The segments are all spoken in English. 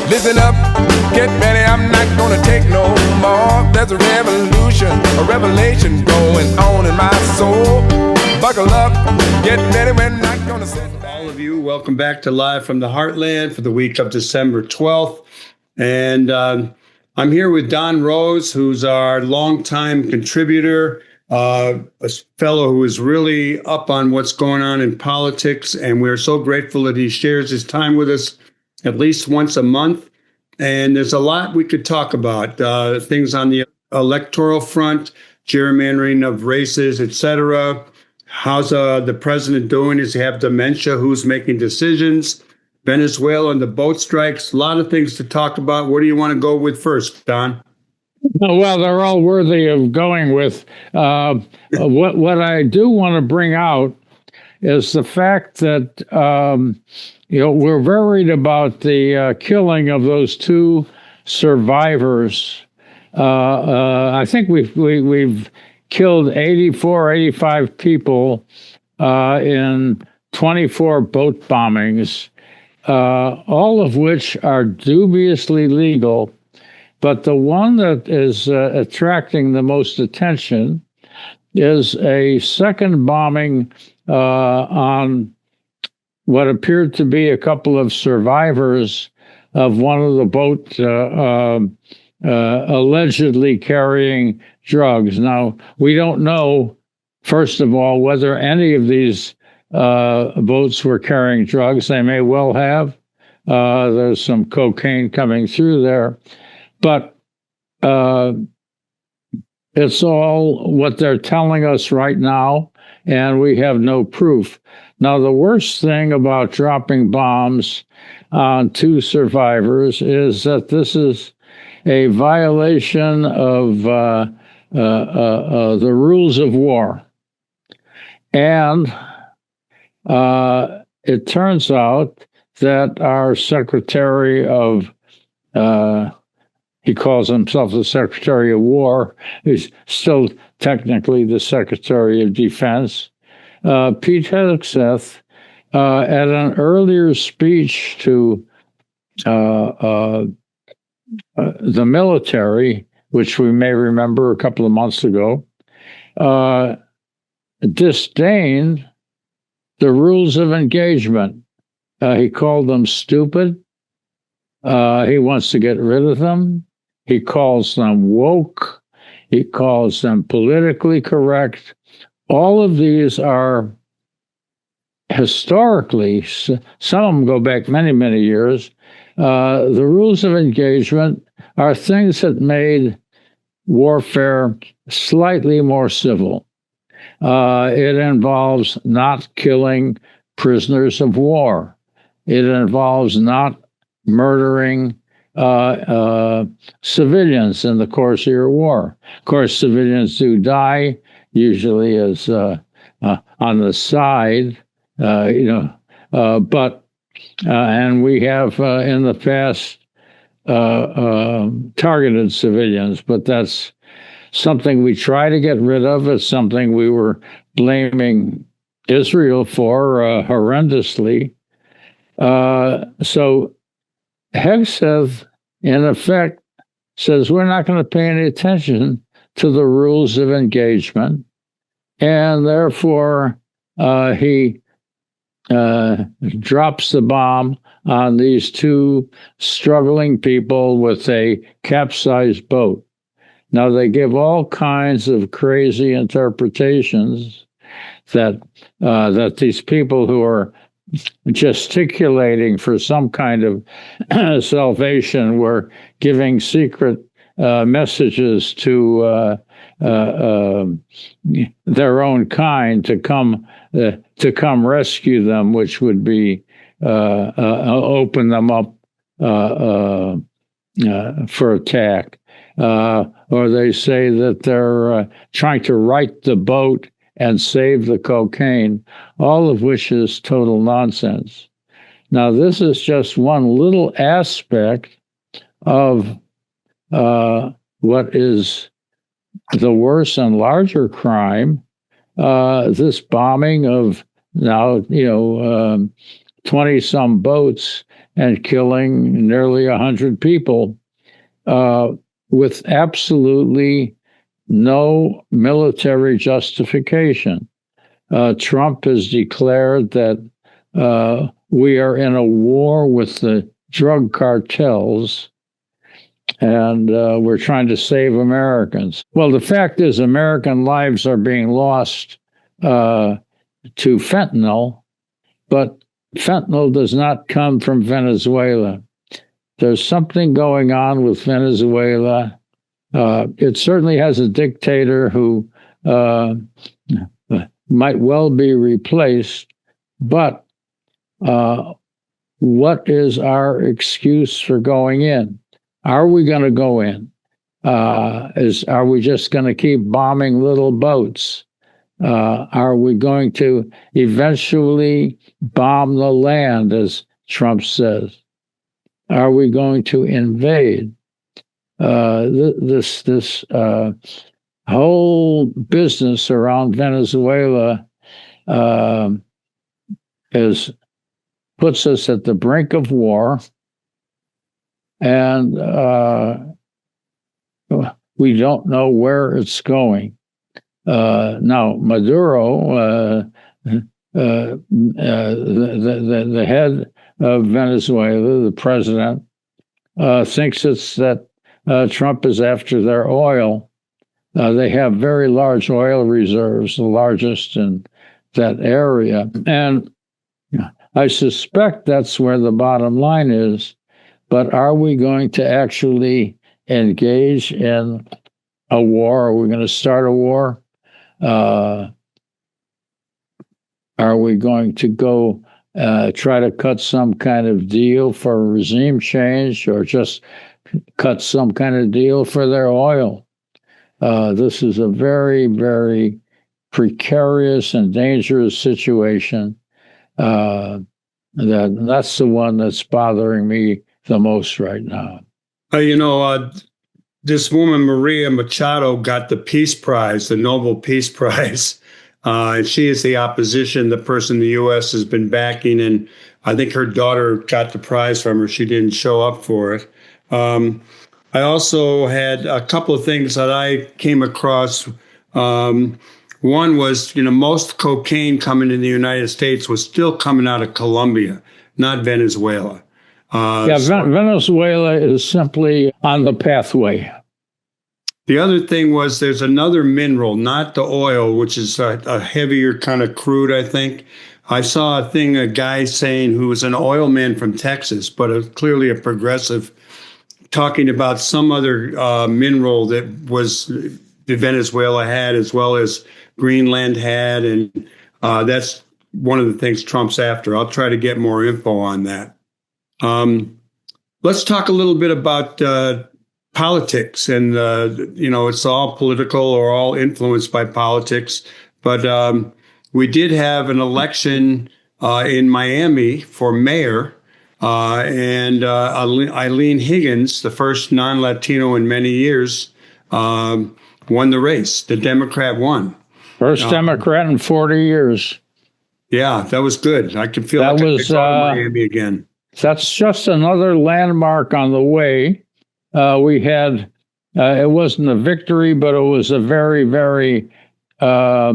Listen up, get ready, I'm not gonna take no more. There's a revolution, a revelation going on in my soul. Buckle up, get ready, we're not gonna sit back. All of you, welcome back to Live from the Heartland for the week of December 12th. And I'm here with Don Rose, who's our longtime contributor, a fellow who is really up on what's going on in politics. And we're so grateful that he shares his time with us at least once a month. And there's a lot we could talk about, things on the electoral front, gerrymandering of races, etc. How's the president doing? Does he have dementia? Who's making decisions? Venezuela and the boat strikes. A lot of things to talk about. Where do you want to go with first, Don? Well, they're all worthy of going with. What I do want to bring out is the fact that we're worried about the killing of those two survivors. I think we've killed 84, 85 people in 24 boat bombings, all of which are dubiously legal. But the one that is attracting the most attention is a second bombing on what appeared to be a couple of survivors of one of the boats allegedly carrying drugs. Now, we don't know, first of all, whether any of these boats were carrying drugs. They may well have. There's some cocaine coming through there. But it's all what they're telling us right now, and we have no proof. Now, the worst thing about dropping bombs on two survivors is that this is a violation of the rules of war. And it turns out that our Secretary of he calls himself the Secretary of War. He's still technically the Secretary of Defense. Pete Hegseth, at an earlier speech to the military, which we may remember a couple of months ago, disdained the rules of engagement. He called them stupid. He wants to get rid of them. He calls them woke. He calls them politically correct. All of these are historically, some of them go back many, many years. The rules of engagement are things that made warfare slightly more civil. It involves not killing prisoners of war. It involves not murdering civilians in the course of your war. Of course, civilians do die, usually as on the side, but and we have in the past targeted civilians, but that's something we try to get rid of. It's something we were blaming Israel for horrendously. So Hegseth, in effect, says we're not going to pay any attention to the rules of engagement, and therefore he drops the bomb on these two struggling people with a capsized boat. Now, they give all kinds of crazy interpretations that these people who are gesticulating for some kind of salvation were giving secret messages to their own kind to come rescue them, which would be open them up for attack. Or they say that they're trying to right the boat and save the cocaine, all of which is total nonsense. Now, this is just one little aspect of what is the worse and larger crime, this bombing of now, 20-some boats and killing nearly 100 people with absolutely no military justification. Trump has declared that we are in a war with the drug cartels, and we're trying to save Americans. Well, the fact is, American lives are being lost to fentanyl, but fentanyl does not come from Venezuela. There's something going on with Venezuela. It certainly has a dictator who might well be replaced, but what is our excuse for going in? Are we going to go in? Are we just going to keep bombing little boats? Are we going to eventually bomb the land, as Trump says? Are we going to invade? This whole business around Venezuela puts us at the brink of war, and we don't know where it's going. Now, Maduro, the head of Venezuela, the president, thinks it's that Trump is after their oil. They have very large oil reserves, the largest in that area. And I suspect that's where the bottom line is. But are we going to actually engage in a war? Are we going to start a war? Are we going to go try to cut some kind of deal for regime change, or just cut some kind of deal for their oil? This is a very, very precarious and dangerous situation. That's the one that's bothering me the most right now. This woman, Maria Machado, got the Peace Prize, the Nobel Peace Prize. And she is the opposition, the person the U.S. has been backing. And I think her daughter got the prize from her. She didn't show up for it. I also had a couple of things that I came across. One was, most cocaine coming to the United States was still coming out of Colombia, not Venezuela. Venezuela is simply on the pathway. The other thing was there's another mineral, not the oil, which is a heavier kind of crude, I think. I saw a guy saying, who was an oil man from Texas, but clearly a progressive, talking about some other mineral that Venezuela had, as well as Greenland had. And that's one of the things Trump's after. I'll try to get more info on that. Let's talk a little bit about politics, and it's all political or all influenced by politics. But we did have an election in Miami for mayor, and Eileen Higgins, the first non-Latino in many years, won the race. The Democrat won. First Democrat in 40 years. Yeah, that was good. I can feel like I could go to Miami again. That's just another landmark on the way. We had, it wasn't a victory, but it was a very, very a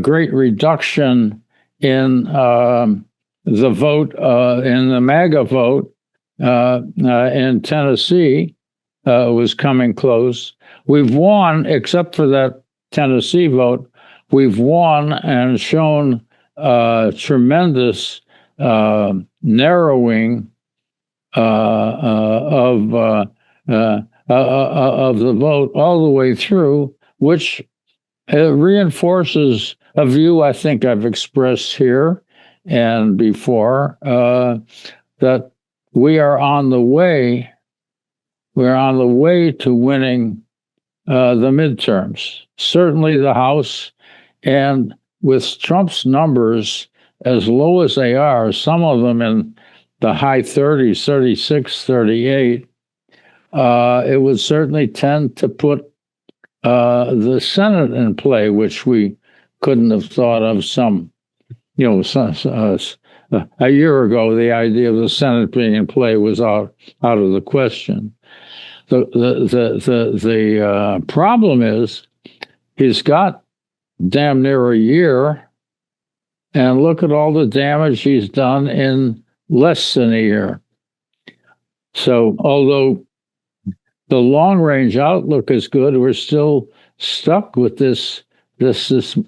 great reduction in the vote, in the MAGA vote in Tennessee. Was coming close. We've won, except for that Tennessee vote, we've won and shown tremendous narrowing of the vote all the way through, which reinforces a view I think I've expressed here and before, that we are on the way. We're on the way to winning the midterms, certainly the House, and with Trump's numbers as low as they are, some of them in the high 30s, 36, 38, it would certainly tend to put the Senate in play, which we couldn't have thought of a year ago, the idea of the Senate being in play was out of the question. The problem is he's got damn near a year, and look at all the damage he's done in less than a year. So although the long-range outlook is good, we're still stuck with this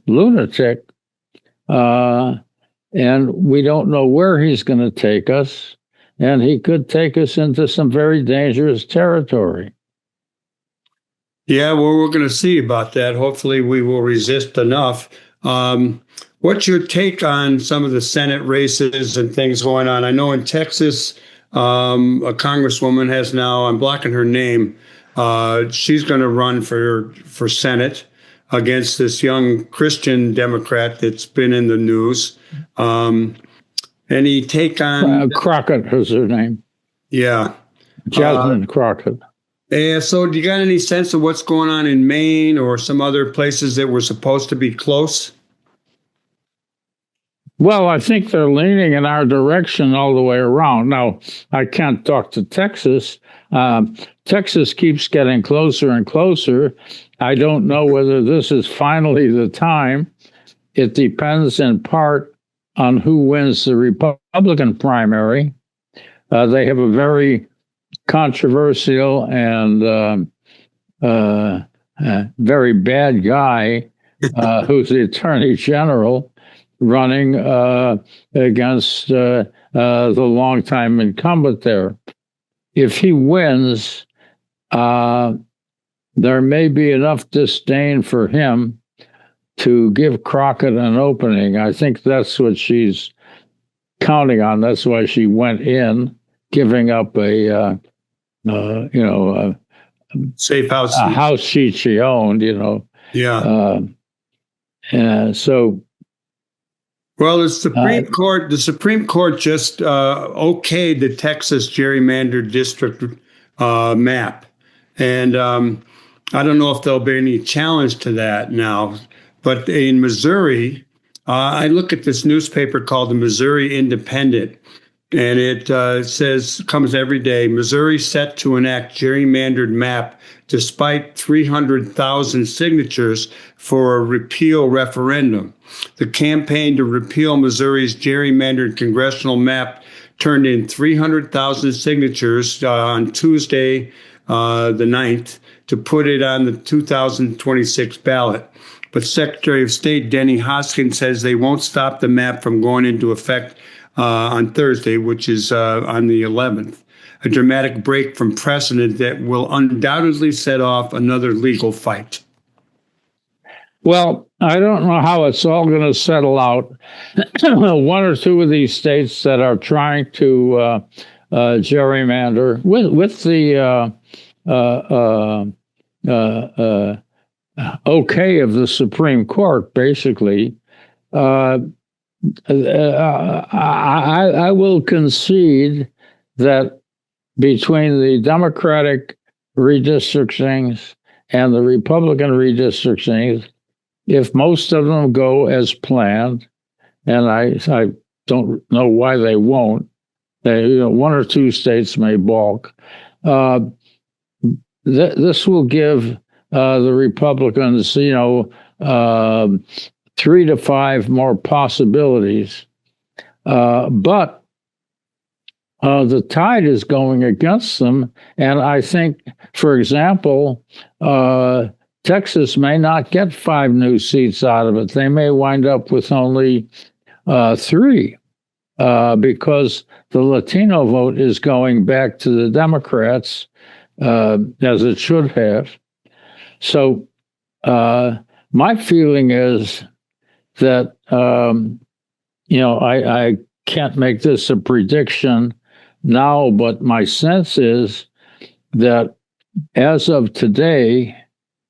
lunatic, and we don't know where he's going to take us, and he could take us into some very dangerous territory. Yeah, well, we're going to see about that. Hopefully, we will resist enough. What's your take on some of the Senate races and things going on? I know in Texas, a congresswoman has now, I'm blocking her name, she's going to run for Senate against this young Christian Democrat that's been in the news. Any take on... Crockett is her name. Yeah. Jasmine Crockett. Yeah, so do you got any sense of what's going on in Maine or some other places that were supposed to be close? Well, I think they're leaning in our direction all the way around. Now, I can't talk to Texas. Texas keeps getting closer and closer. I don't know whether this is finally the time. It depends in part on who wins the Republican primary. They have a very controversial and very bad guy who's the Attorney General running against the longtime incumbent there. If he wins, there may be enough disdain for him to give Crockett an opening. I think that's what she's counting on. That's why she went in, giving up a safe house, a house she owned. Yeah. So. Well, the Supreme Court just okayed the Texas gerrymandered district map, and I don't know if there'll be any challenge to that now. But in Missouri, I look at this newspaper called the Missouri Independent, and it comes every day, Missouri set to enact gerrymandered map despite 300,000 signatures for a repeal referendum. The campaign to repeal Missouri's gerrymandered congressional map turned in 300,000 signatures on Tuesday, the 9th, to put it on the 2026 ballot. But Secretary of State Denny Hoskins says they won't stop the map from going into effect on Thursday, which is on the 11th. A dramatic break from precedent that will undoubtedly set off another legal fight. Well, I don't know how it's all going to settle out. One or two of these states that are trying to gerrymander with the okay of the Supreme Court, basically, I will concede that between the Democratic redistrictings and the Republican redistrictings, if most of them go as planned, and I don't know why they won't, one or two states may balk. This will give the Republicans, 3 to 5 more possibilities. But the tide is going against them. And I think, for example, Texas may not get 5 new seats out of it. They may wind up with only 3 because the Latino vote is going back to the Democrats, as it should have. So my feeling is that, I can't make this a prediction now, but my sense is that as of today,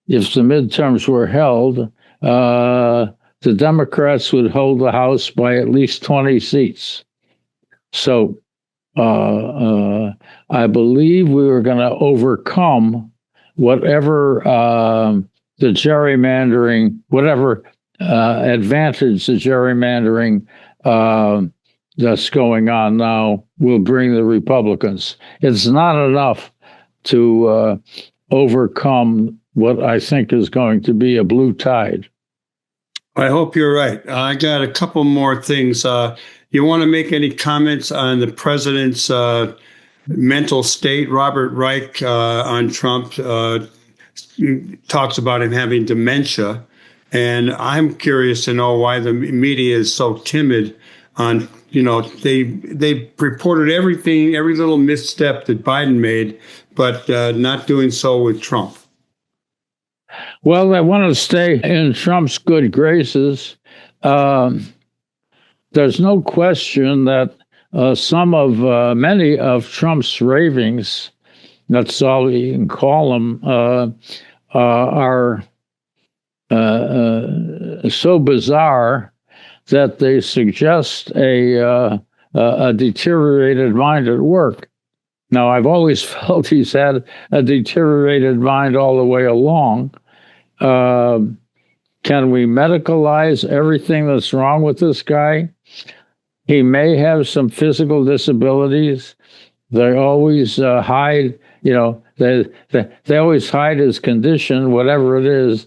if the midterms were held, the Democrats would hold the House by at least 20 seats. So I believe we were going to overcome whatever the gerrymandering, whatever advantage the gerrymandering that's going on now will bring the Republicans. It's not enough to overcome what I think is going to be a blue tide. I hope you're right. I got a couple more things. You want to make any comments on the president's mental state? Robert Reich on Trump talks about him having dementia. And I'm curious to know why the media is so timid on, they reported everything, every little misstep that Biden made, but not doing so with Trump. Well, they want to stay in Trump's good graces. There's no question that many of Trump's ravings, that's all you can call them, are so bizarre that they suggest a deteriorated mind at work. Now, I've always felt he's had a deteriorated mind all the way along. Can we medicalize everything that's wrong with this guy? He may have some physical disabilities. They always hide, they always hide his condition, whatever it is,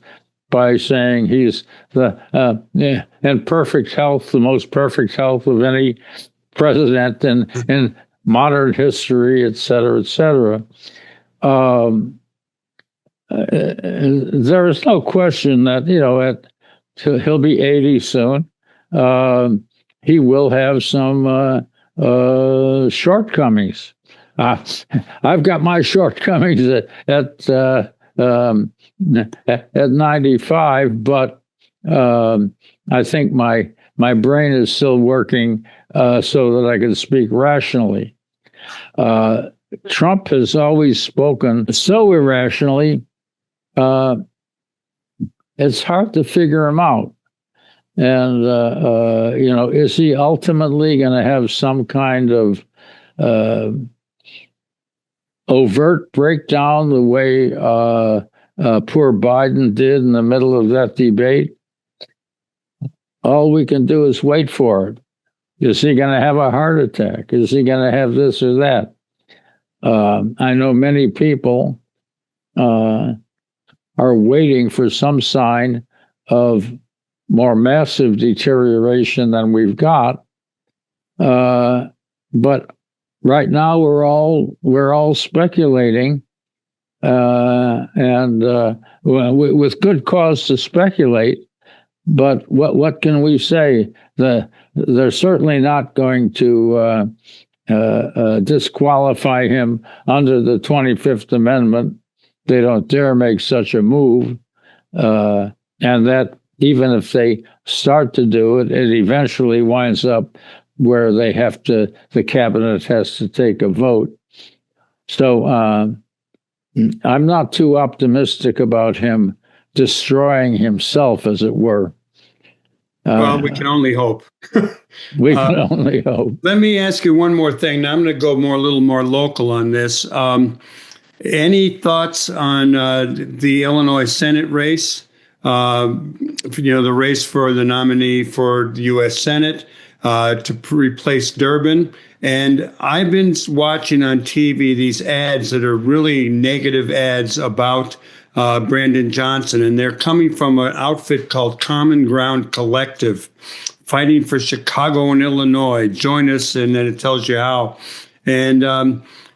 by saying he's in perfect health, the most perfect health of any president in modern history, et cetera, et cetera. There is no question that, he'll be 80 soon. He will have some shortcomings. I've got my shortcomings at 95, but I think my brain is still working so that I can speak rationally. Trump has always spoken so irrationally, it's hard to figure him out. And, is he ultimately going to have some kind of overt breakdown the way poor Biden did in the middle of that debate? All we can do is wait for it. Is he going to have a heart attack? Is he going to have this or that? I know many people are waiting for some sign of more massive deterioration than we've got. But right now we're all speculating, and with good cause to speculate. But what can we say? They're certainly not going to disqualify him under the 25th Amendment. They don't dare make such a move, and that even if they start to do it, it eventually winds up where the cabinet has to take a vote. So I'm not too optimistic about him destroying himself, as it were. Well, we can only hope. We can only hope. Let me ask you one more thing. Now I'm going to go a little more local on this. Any thoughts on the Illinois Senate race? The race for the nominee for the U.S. Senate to replace Durbin. And I've been watching on TV these ads that are really negative ads about Brandon Johnson. And they're coming from an outfit called Common Ground Collective, fighting for Chicago and Illinois. Join us, and then it tells you how. And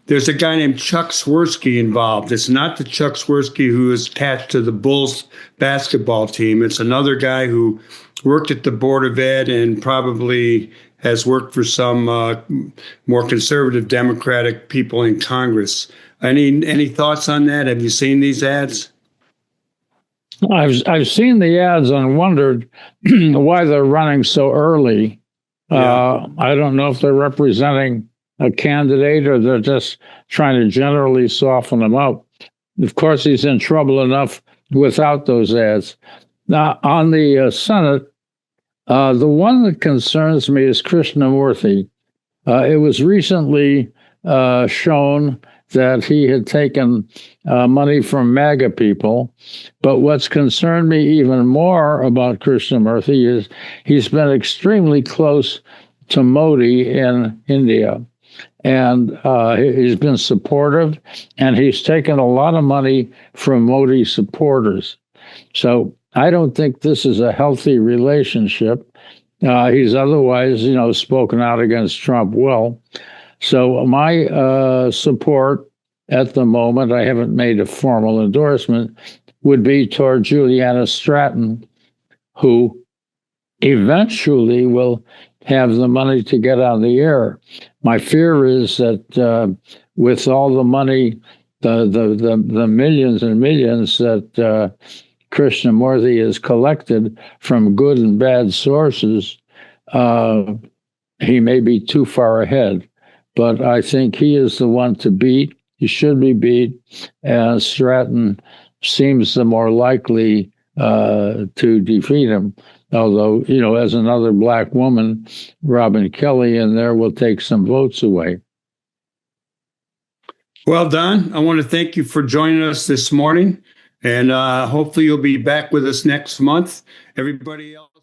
there's a guy named Chuck Swirsky involved. It's not the Chuck Swirsky who is attached to the Bulls basketball team. It's another guy who worked at the Board of Ed and probably has worked for some more conservative Democratic people in Congress. Any thoughts on that? Have you seen these ads? I've seen the ads and wondered why they're running so early. Yeah. I don't know if they're representing a candidate or they're just trying to generally soften him up. Of course, he's in trouble enough without those ads. Now, on the Senate, the one that concerns me is Krishnamurthy. It was recently shown that he had taken money from MAGA people. But what's concerned me even more about Krishnamurthy is he's been extremely close to Modi in India. And he's been supportive, and he's taken a lot of money from Modi supporters. So I don't think this is a healthy relationship. He's otherwise, spoken out against Trump well. So my support at the moment, I haven't made a formal endorsement, would be toward Juliana Stratton, who eventually will have the money to get on the air. My fear is that with all the money, the millions and millions that Krishnamurti has collected from good and bad sources, he may be too far ahead. But I think he is the one to beat. He should be beat. And Stratton seems the more likely to defeat him. Although, as another black woman, Robin Kelly in there will take some votes away. Well, Don, I want to thank you for joining us this morning. And hopefully you'll be back with us next month. Everybody else.